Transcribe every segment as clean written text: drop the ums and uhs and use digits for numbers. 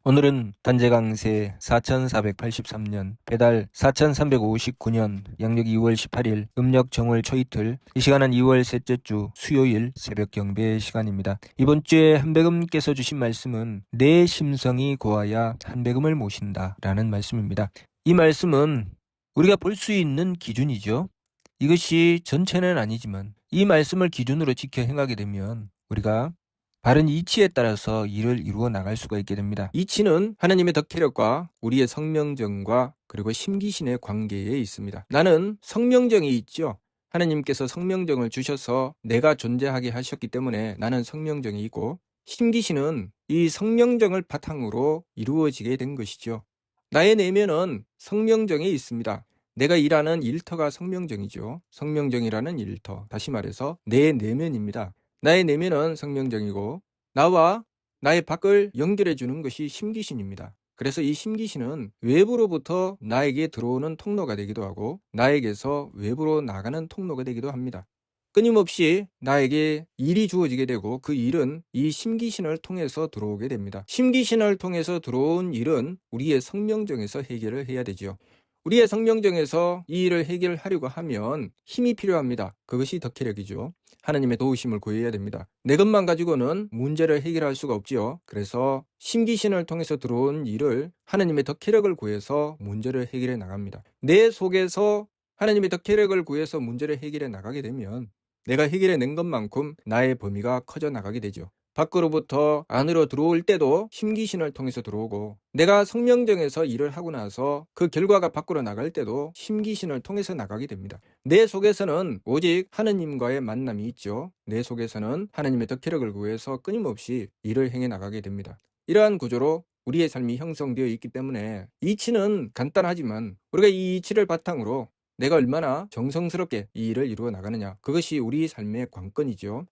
오늘은 단재강세 4483년 배달 4359년 양력 2월 18일 음력 정월 초이틀 이 시간은 2월 셋째 주 수요일 새벽 경배 시간입니다. 이번 주에 한백음께서 주신 말씀은 내 심성이 고와야 한백음을 모신다 라는 말씀입니다. 이 말씀은 우리가 볼 수 있는 기준이죠. 이것이 전체는 아니지만 이 말씀을 기준으로 지켜 행하게 되면 우리가 바른 이치에 따라서 일을 이루어 나갈 수가 있게 됩니다. 이치는 하나님의 덕혜력과 우리의 성명정과 그리고 심기신의 관계에 있습니다. 나는 성명정이 있죠. 하나님께서 성명정을 주셔서 내가 존재하게 하셨기 때문에 나는 성명정이 있고, 심기신은 이 성명정을 바탕으로 이루어지게 된 것이죠. 나의 내면은 성명정이 있습니다. 내가 일하는 일터가 성명정이죠. 성명정이라는 일터, 다시 말해서 내 내면입니다. 나의 내면은 성명정이고 나와 나의 밖을 연결해 주는 것이 심기신입니다. 그래서 이 심기신은 외부로부터 나에게 들어오는 통로가 되기도 하고 나에게서 외부로 나가는 통로가 되기도 합니다. 끊임없이 나에게 일이 주어지게 되고 그 일은 이 심기신을 통해서 들어오게 됩니다. 심기신을 통해서 들어온 일은 우리의 성명정에서 해결을 해야 되죠. 우리의 성명정에서 이 일을 해결하려고 하면 힘이 필요합니다. 그것이 덕혜력이죠. 하나님의 도우심을 구해야 됩니다. 내 것만 가지고는 문제를 해결할 수가 없지요. 그래서 심기신을 통해서 들어온 일을 하나님의 덕혜력을 구해서 문제를 해결해 나갑니다. 내 속에서 하나님의 덕혜력을 구해서 문제를 해결해 나가게 되면 내가 해결해 낸 것만큼 나의 범위가 커져 나가게 되죠. 밖으로부터 안으로 들어올 때도 심기신을 통해서 들어오고 내가 성명정에서 일을 하고 나서 그 결과가 밖으로 나갈 때도 심기신을 통해서 나가게 됩니다. 내 속에서는 오직 하느님과의 만남이 있죠. 내 속에서는 하나님의 덕혜력을 구해서 끊임없이 일을 행해 나가게 됩니다. 이러한 구조로 우리의 삶이 형성되어 있기 때문에 이치는 간단하지만 우리가 이 이치를 바탕으로 내가 얼마나 정성스럽게 이 일을 이루어 나가느냐, 그것이 우리 삶의 관건이죠.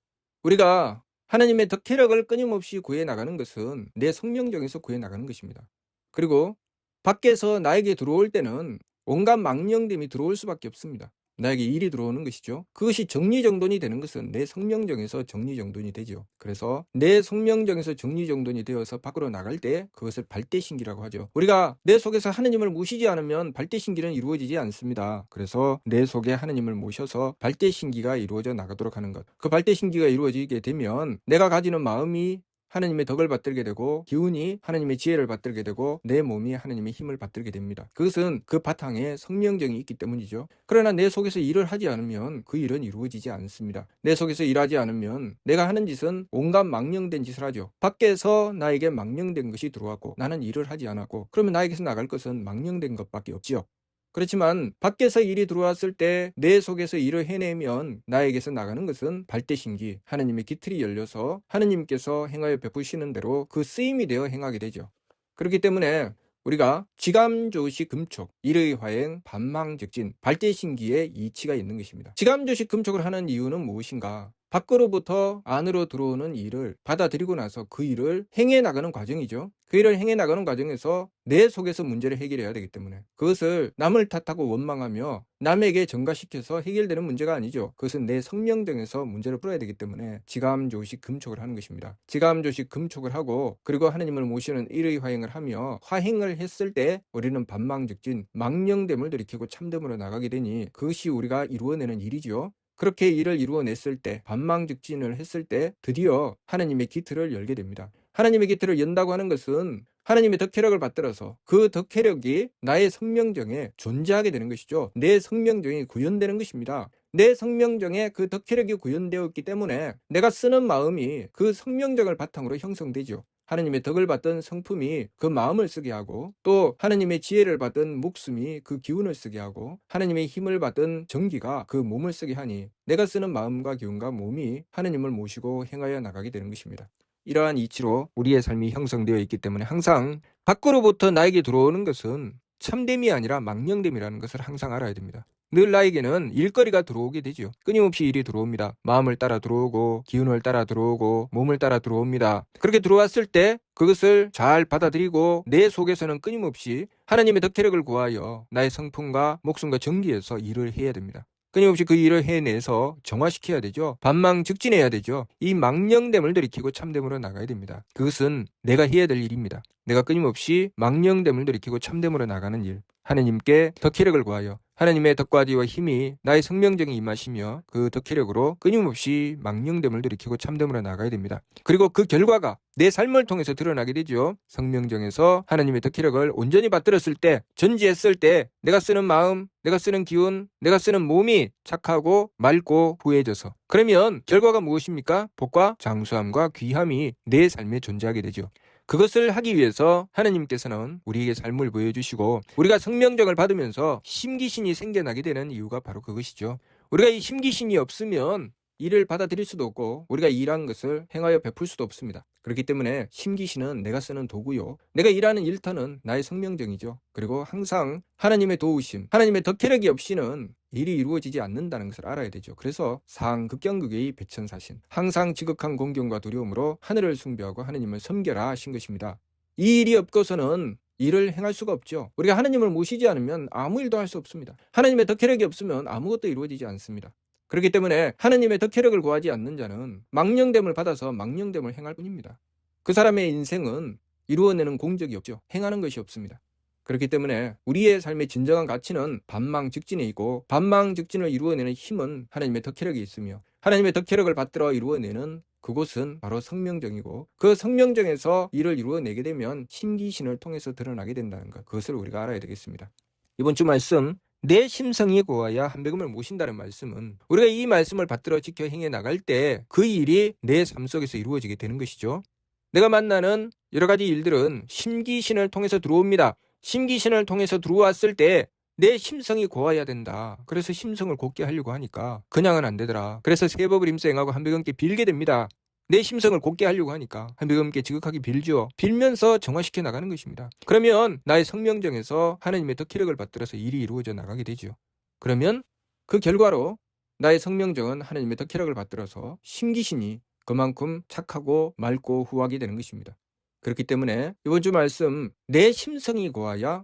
우리가 하나님의 덕혜력을 끊임없이 구해 나가는 것은 내 성명정에서 구해 나가는 것입니다. 그리고 밖에서 나에게 들어올 때는 온갖 망령됨이 들어올 수밖에 없습니다. 나에게 일이 들어오는 것이죠. 그것이 정리정돈이 되는 것은 내 성명정에서 정리정돈이 되죠. 그래서 내 성명정에서 정리정돈이 되어서 밖으로 나갈 때 그것을 발대신기라고 하죠. 우리가 내 속에서 하나님을 모시지 않으면 발대신기는 이루어지지 않습니다. 그래서 내 속에 하나님을 모셔서 발대신기가 이루어져 나가도록 하는 것. 그 발대신기가 이루어지게 되면 내가 가지는 마음이 하나님의 덕을 받들게 되고 기운이 하나님의 지혜를 받들게 되고 내 몸이 하나님의 힘을 받들게 됩니다. 그것은 그 바탕에 성명정이 있기 때문이죠. 그러나 내 속에서 일을 하지 않으면 그 일은 이루어지지 않습니다. 내 속에서 일하지 않으면 내가 하는 짓은 온갖 망령된 짓을 하죠. 밖에서 나에게 망령된 것이 들어왔고 나는 일을 하지 않았고 그러면 나에게서 나갈 것은 망령된 것밖에 없지요. 그렇지만 밖에서 일이 들어왔을 때 내 속에서 일을 해내면 나에게서 나가는 것은 발대신기, 하나님의 기틀이 열려서 하나님께서 행하여 베푸시는 대로 그 쓰임이 되어 행하게 되죠. 그렇기 때문에 우리가 지감조시 금촉, 일의 화행, 반망적진, 발대신기에 이치가 있는 것입니다. 지감조시 금촉을 하는 이유는 무엇인가? 밖으로부터 안으로 들어오는 일을 받아들이고 나서 그 일을 행해 나가는 과정이죠. 그 일을 행해 나가는 과정에서 내 속에서 문제를 해결해야 되기 때문에 그것을 남을 탓하고 원망하며 남에게 전가시켜서 해결되는 문제가 아니죠. 그것은 내 성명정에서 문제를 풀어야 되기 때문에 지감조식 금촉을 하는 것입니다. 지감조식 금촉을 하고 그리고 하나님을 모시는 일의 화행을 하며 화행을 했을 때 우리는 반망적진, 망령됨을 들이키고 참됨으로 나가게 되니 그것이 우리가 이루어내는 일이죠. 그렇게 일을 이루어냈을 때, 반망적진을 했을 때 드디어 하나님의 기틀을 열게 됩니다. 하나님의 기틀을 연다고 하는 것은 하나님의 덕혜력을 받들어서 그 덕혜력이 나의 성명정에 존재하게 되는 것이죠. 내 성명정이 구현되는 것입니다. 내 성명정에 그 덕혜력이 구현되었기 때문에 내가 쓰는 마음이 그 성명정을 바탕으로 형성되죠. 하나님의 덕을 받던 성품이 그 마음을 쓰게 하고 또 하나님의 지혜를 받은 목숨이 그 기운을 쓰게 하고 하나님의 힘을 받은 정기가 그 몸을 쓰게 하니 내가 쓰는 마음과 기운과 몸이 하나님을 모시고 행하여 나가게 되는 것입니다. 이러한 이치로 우리의 삶이 형성되어 있기 때문에 항상 밖으로부터 나에게 들어오는 것은 참됨이 아니라 망령됨이라는 것을 항상 알아야 됩니다. 늘 나에게는 일거리가 들어오게 되죠. 끊임없이 일이 들어옵니다. 마음을 따라 들어오고 기운을 따라 들어오고 몸을 따라 들어옵니다. 그렇게 들어왔을 때 그것을 잘 받아들이고 내 속에서는 끊임없이 하나님의 덕혜력을 구하여 나의 성품과 목숨과 정기에서 일을 해야 됩니다. 끊임없이 그 일을 해내서 정화시켜야 되죠. 반망즉진해야 되죠. 이 망령됨을 들이키고 참됨으로 나가야 됩니다. 그것은 내가 해야 될 일입니다. 내가 끊임없이 망령됨을 들이키고 참됨으로 나가는 일. 하느님께 덕혜력을 구하여 하나님의 덕과지와 힘이 나의 성명정에 임하시며 그 덕혜력으로 끊임없이 망령됨을 들이키고 참됨으로 나가야 됩니다. 그리고 그 결과가 내 삶을 통해서 드러나게 되죠. 성명정에서 하나님의 덕혜력을 온전히 받들었을 때, 전지했을 때 내가 쓰는 마음, 내가 쓰는 기운, 내가 쓰는 몸이 착하고 맑고 후해져서, 그러면 결과가 무엇입니까? 복과 장수함과 귀함이 내 삶에 존재하게 되죠. 그것을 하기 위해서 하나님께서는 우리에게 삶을 보여주시고 우리가 성명정을 받으면서 심기신이 생겨나게 되는 이유가 바로 그것이죠. 우리가 이 심기신이 없으면 일을 받아들일 수도 없고 우리가 일한 것을 행하여 베풀 수도 없습니다. 그렇기 때문에 심기신은 내가 쓰는 도구요, 내가 일하는 일터는 나의 성명정이죠. 그리고 항상 하나님의 도우심, 하나님의 덕혜력이 없이는 일이 이루어지지 않는다는 것을 알아야 되죠. 그래서 상극경극의 배천사신, 항상 지극한 공경과 두려움으로 하늘을 숭배하고 하나님을 섬겨라 하신 것입니다. 이 일이 없고서는 일을 행할 수가 없죠. 우리가 하나님을 모시지 않으면 아무 일도 할 수 없습니다. 하나님의 덕혜력이 없으면 아무것도 이루어지지 않습니다. 그렇기 때문에 하나님의 덕혜력을 구하지 않는 자는 망령됨을 받아서 망령됨을 행할 뿐입니다. 그 사람의 인생은 이루어내는 공적이 없죠. 행하는 것이 없습니다. 그렇기 때문에 우리의 삶의 진정한 가치는 반망즉진에 있고, 반망즉진을 이루어내는 힘은 하나님의 덕혜력이 있으며, 하나님의 덕혜력을 받들어 이루어내는 그곳은 바로 성명정이고, 그 성명정에서 일을 이루어내게 되면 심기신을 통해서 드러나게 된다는 것, 그것을 우리가 알아야 되겠습니다. 이번 주 말씀, 내 심성이 고와야 한백음을 모신다는 말씀은 우리가 이 말씀을 받들어 지켜 행해 나갈 때 그 일이 내 삶 속에서 이루어지게 되는 것이죠. 내가 만나는 여러 가지 일들은 심기신을 통해서 들어옵니다. 심기신을 통해서 들어왔을 때 내 심성이 고와야 된다. 그래서 심성을 곱게 하려고 하니까 그냥은 안 되더라. 그래서 세법을 임수행하고 한백음께 빌게 됩니다. 내 심성을 곱게 하려고 하니까 한백음께 지극하게 빌죠. 빌면서 정화시켜 나가는 것입니다. 그러면 나의 성명정에서 하나님의 덕혜력을 받들어서 일이 이루어져 나가게 되죠. 그러면 그 결과로 나의 성명정은 하나님의 덕혜력을 받들어서 심기신이 그만큼 착하고 맑고 후하게 되는 것입니다. 그렇기 때문에 이번 주 말씀, 내 심성이 고와야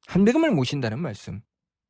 한백음을 모신다는 말씀,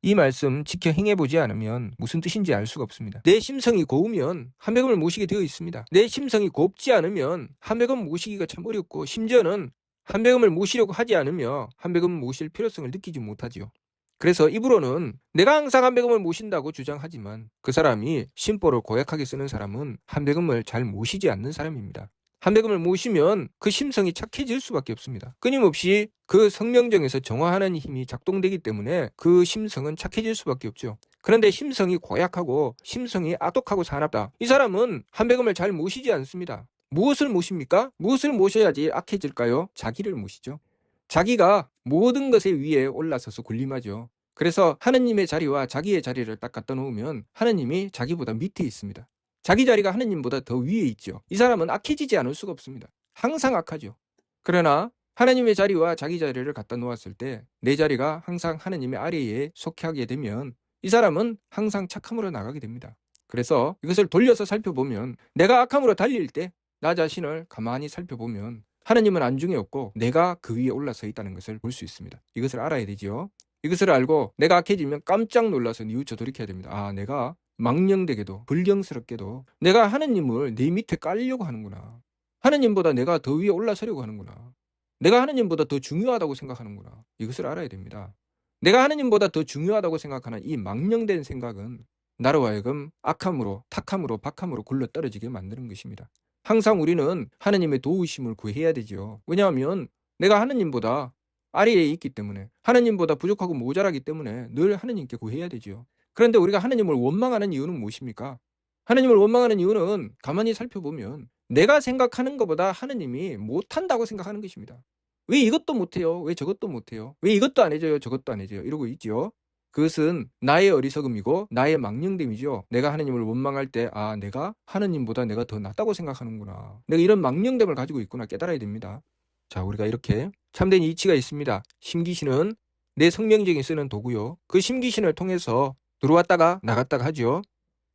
이 말씀 지켜 행해보지 않으면 무슨 뜻인지 알 수가 없습니다. 내 심성이 고우면 한백음을 모시게 되어 있습니다. 내 심성이 곱지 않으면 한백음 모시기가 참 어렵고, 심지어는 한백음을 모시려고 하지 않으며 한백음 모실 필요성을 느끼지 못하지요. 그래서 입으로는 내가 항상 한백음을 모신다고 주장하지만 그 사람이 심보를 고약하게 쓰는 사람은 한백음을 잘 모시지 않는 사람입니다. 한백음을 모시면 그 심성이 착해질 수밖에 없습니다. 끊임없이 그 성명정에서 정화하는 힘이 작동되기 때문에 그 심성은 착해질 수밖에 없죠. 그런데 심성이 고약하고 심성이 악독하고 사납다, 이 사람은 한백음을 잘 모시지 않습니다. 무엇을 모십니까? 무엇을 모셔야지 악해질까요? 자기를 모시죠. 자기가 모든 것에 위에 올라서서 군림하죠. 그래서 하느님의 자리와 자기의 자리를 딱 갖다 놓으면 하느님이 자기보다 밑에 있습니다. 자기 자리가 하느님보다 더 위에 있죠. 이 사람은 악해지지 않을 수가 없습니다. 항상 악하죠. 그러나 하느님의 자리와 자기 자리를 갖다 놓았을 때 내 자리가 항상 하느님의 아래에 속하게 되면 이 사람은 항상 착함으로 나가게 됩니다. 그래서 이것을 돌려서 살펴보면, 내가 악함으로 달릴 때 나 자신을 가만히 살펴보면 하느님은 안중에 없고 내가 그 위에 올라서 있다는 것을 볼 수 있습니다. 이것을 알아야 되지요. 이것을 알고 내가 악해지면 깜짝 놀라서 뉘우쳐 돌이켜야 됩니다. 아, 내가 망령되게도 불경스럽게도 내가 하느님을 내 밑에 깔려고 하는구나. 하느님보다 내가 더 위에 올라서려고 하는구나. 내가 하느님보다 더 중요하다고 생각하는구나. 이것을 알아야 됩니다. 내가 하느님보다 더 중요하다고 생각하는 이 망령된 생각은 나로 하여금 악함으로, 탁함으로, 박함으로 굴러 떨어지게 만드는 것입니다. 항상 우리는 하느님의 도우심을 구해야 되죠. 왜냐하면 내가 하느님보다 아래에 있기 때문에, 하느님보다 부족하고 모자라기 때문에 늘 하느님께 구해야 되죠. 그런데 우리가 하느님을 원망하는 이유는 무엇입니까? 하느님을 원망하는 이유는 가만히 살펴보면 내가 생각하는 것보다 하느님이 못한다고 생각하는 것입니다. 왜 이것도 못해요? 왜 저것도 못해요? 왜 이것도 안 해줘요? 저것도 안 해줘요? 이러고 있지요. 그것은 나의 어리석음이고 나의 망령됨이죠. 내가 하느님을 원망할 때, 아, 내가 하느님보다 내가 더 낫다고 생각하는구나. 내가 이런 망령됨을 가지고 있구나 깨달아야 됩니다. 자, 우리가 이렇게 참된 이치가 있습니다. 심기신은 내 성명정에 쓰는 도구요. 그 심기신을 통해서 들어왔다가 나갔다가 하죠.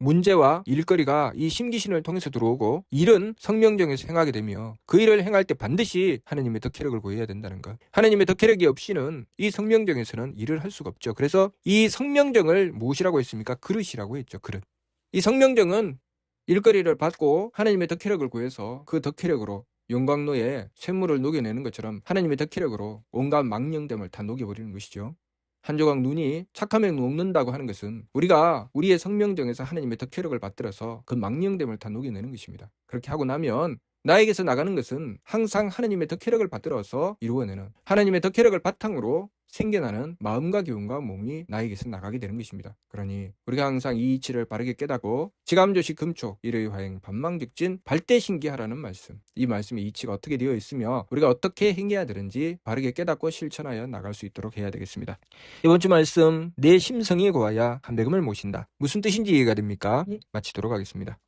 문제와 일거리가 이 심기신을 통해서 들어오고 일은 성명정에서 행하게 되며 그 일을 행할 때 반드시 하나님의 덕혜력을 구해야 된다는 것. 하나님의 덕혜력이 없이는 이 성명정에서는 일을 할 수가 없죠. 그래서 이 성명정을 무엇이라고 했습니까? 그릇이라고 했죠. 그릇. 이 성명정은 일거리를 받고 하나님의 덕혜력을 구해서 그 덕혜력으로 용광로에 쇳물을 녹여내는 것처럼 하나님의 덕혜력으로 온갖 망령됨을 다 녹여버리는 것이죠. 한 조각 눈이 착하면 녹는다고 하는 것은 우리가 우리의 성명정에서 하나님의 덕혜력을 받들어서 그 망령됨을 다 녹여내는 것입니다. 그렇게 하고 나면 나에게서 나가는 것은 항상 하나님의 덕혜력을 받들어서 이루어내는 하나님의 덕혜력을 바탕으로 생겨나는 마음과 기운과 몸이 나에게서 나가게 되는 것입니다. 그러니 우리가 항상 이 이치를 바르게 깨닫고 지감조시 금촉 일의화행 반망직진 발대신기하라는 말씀, 이 말씀의 이치가 어떻게 되어 있으며 우리가 어떻게 행해야 되는지 바르게 깨닫고 실천하여 나갈 수 있도록 해야 되겠습니다. 이번 주 말씀, 내 심성이 고하야 한백음을 모신다. 무슨 뜻인지 이해가 됩니까? 마치도록 하겠습니다.